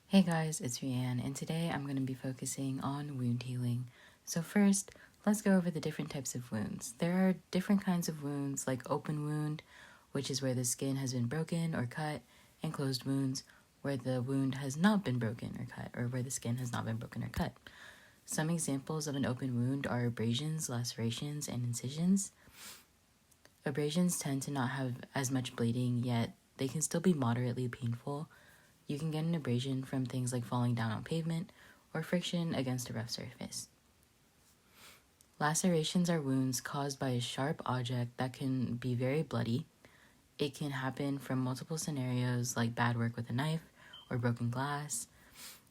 Hey guys, it's Rianne, and today I'm going to be focusing on wound healing. So first, let's go over the different types of wounds. There are different kinds of wounds like open wound, which is where the skin has been broken or cut, and closed wounds, where the wound has not been broken or cut, or where the skin has not been broken or cut. Some examples of an open wound are abrasions, lacerations, and incisions. Abrasions tend to not have as much bleeding, yet they can still be moderately painful. You can get an abrasion from things like falling down on pavement or friction against a rough surface. Lacerations are wounds caused by a sharp object that can be very bloody. It can happen from multiple scenarios like bad work with a knife or broken glass.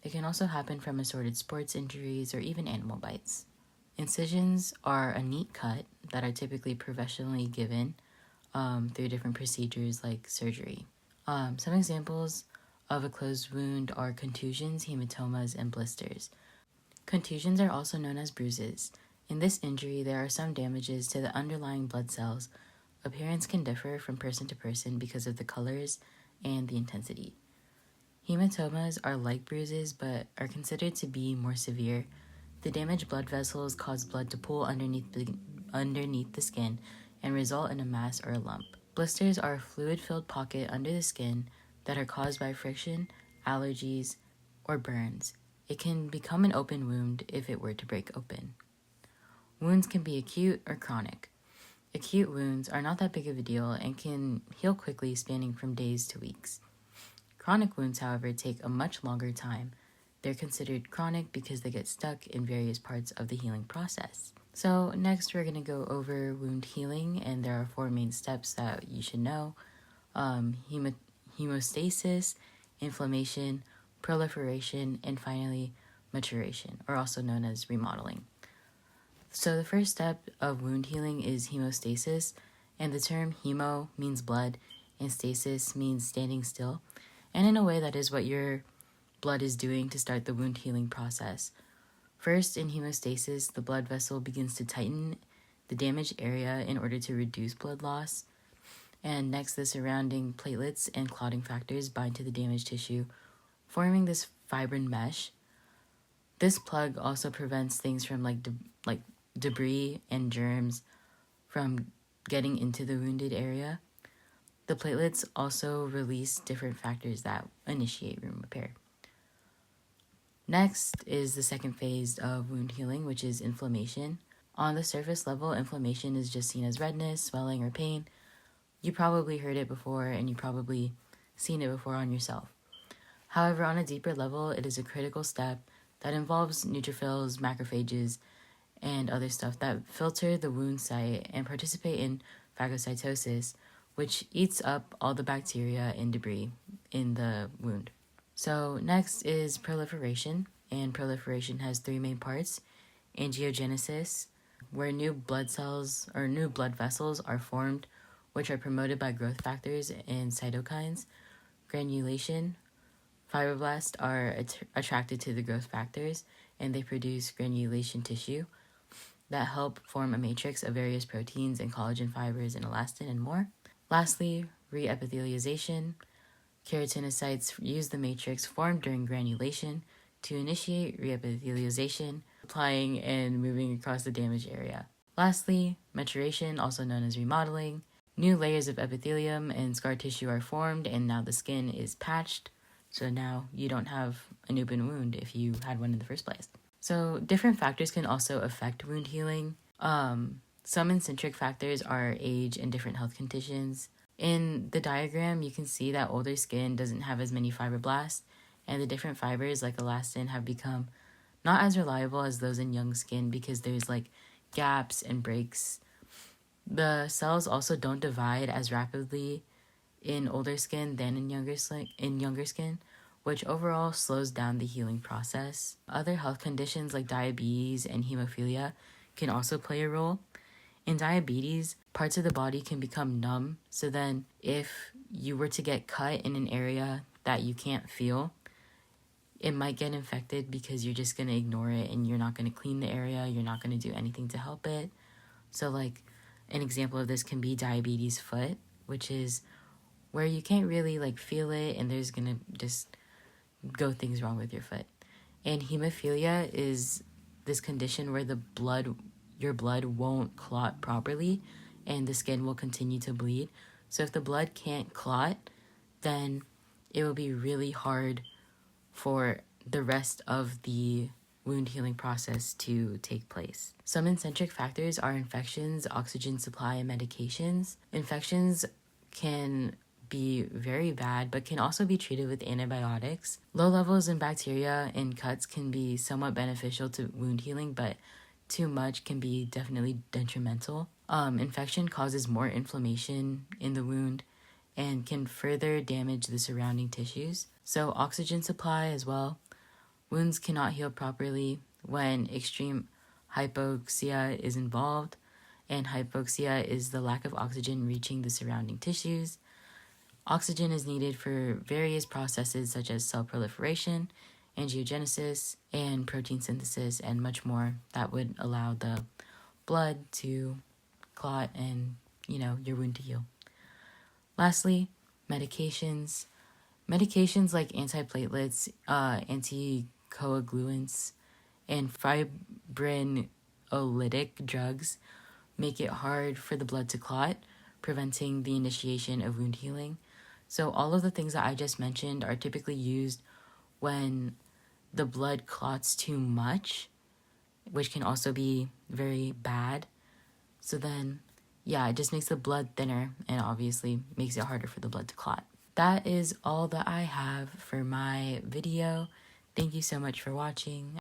It can also happen from assorted sports injuries or even animal bites. Incisions are a neat cut that are typically professionally given through different procedures like surgery. Some examples of a closed wound are contusions, hematomas, and blisters. Contusions are also known as bruises. In this injury, there are some damages to the underlying blood cells. Appearance can differ from person to person because of the colors and the intensity. Hematomas are like bruises but are considered to be more severe. The damaged blood vessels cause blood to pool underneath the skin and result in a mass or a lump. Blisters are a fluid-filled pocket under the skin that are caused by friction, allergies, or burns. It can become an open wound if it were to break open. Wounds can be acute or chronic. Acute wounds are not that big of a deal and can heal quickly, spanning from days to weeks. Chronic wounds, however, take a much longer time. They're considered chronic because they get stuck in various parts of the healing process. So next we're going to go over wound healing, and there are 4 main steps that you should know. Hemostasis, inflammation, proliferation, and finally maturation, or also known as remodeling. So the first step of wound healing is hemostasis, and the term hemo means blood, and stasis means standing still, and in a way that is what your blood is doing to start the wound healing process. First, in hemostasis, the blood vessel begins to tighten the damaged area in order to reduce blood loss. And next, the surrounding platelets and clotting factors bind to the damaged tissue, forming this fibrin mesh. This plug also prevents things from like debris and germs from getting into the wounded area. The platelets also release different factors that initiate wound repair. Next is the second phase of wound healing, which is inflammation. On the surface level, inflammation is just seen as redness, swelling, or pain. You probably heard it before, and you probably seen it before on yourself. However, on a deeper level, it is a critical step that involves neutrophils, macrophages, and other stuff that filter the wound site and participate in phagocytosis, which eats up all the bacteria and debris in the wound. So next is proliferation, and proliferation has 3 main parts. Angiogenesis, where new blood cells or new blood vessels are formed, which are promoted by growth factors and cytokines. Granulation, fibroblasts are attracted to the growth factors, and they produce granulation tissue that help form a matrix of various proteins and collagen fibers and elastin and more. Lastly, reepithelialization. Keratinocytes use the matrix formed during granulation to initiate reepithelialization, applying and moving across the damaged area. Lastly, maturation, also known as remodeling. New layers of epithelium and scar tissue are formed, and now the skin is patched, so now you don't have an open wound if you had one in the first place. So different factors can also affect wound healing. Some eccentric factors are age and different health conditions. In the diagram, you can see that older skin doesn't have as many fibroblasts, and the different fibers like elastin have become not as reliable as those in young skin because there's like gaps and breaks. The cells also don't divide as rapidly in older skin than in younger skin, which overall slows down the healing process. Other health conditions like diabetes and hemophilia can also play a role. In diabetes, parts of the body can become numb, so then if you were to get cut in an area that you can't feel, it might get infected because you're just going to ignore it and you're not going to clean the area, you're not going to do anything to help it. So like an example of this can be diabetes foot, which is where you can't really like feel it and there's going to just go things wrong with your foot. And hemophilia is this condition where your blood won't clot properly and the skin will continue to bleed. So if the blood can't clot, then it will be really hard for the rest of the wound healing process to take place. Some eccentric factors are infections, oxygen supply, and medications. Infections can be very bad, but can also be treated with antibiotics. Low levels in bacteria in cuts can be somewhat beneficial to wound healing, but too much can be definitely detrimental. Infection causes more inflammation in the wound and can further damage the surrounding tissues. So oxygen supply as well. Wounds cannot heal properly when extreme hypoxia is involved, and hypoxia is the lack of oxygen reaching the surrounding tissues. Oxygen is needed for various processes such as cell proliferation, angiogenesis, and protein synthesis, and much more that would allow the blood to clot and, your wound to heal. Lastly, medications. Medications like antiplatelets, anticoagulants, and fibrinolytic drugs make it hard for the blood to clot, preventing the initiation of wound healing. So all of the things that I just mentioned are typically used when the blood clots too much, which can also be very bad. So then, it just makes the blood thinner and obviously makes it harder for the blood to clot. That is all that I have for my video. Thank you so much for watching.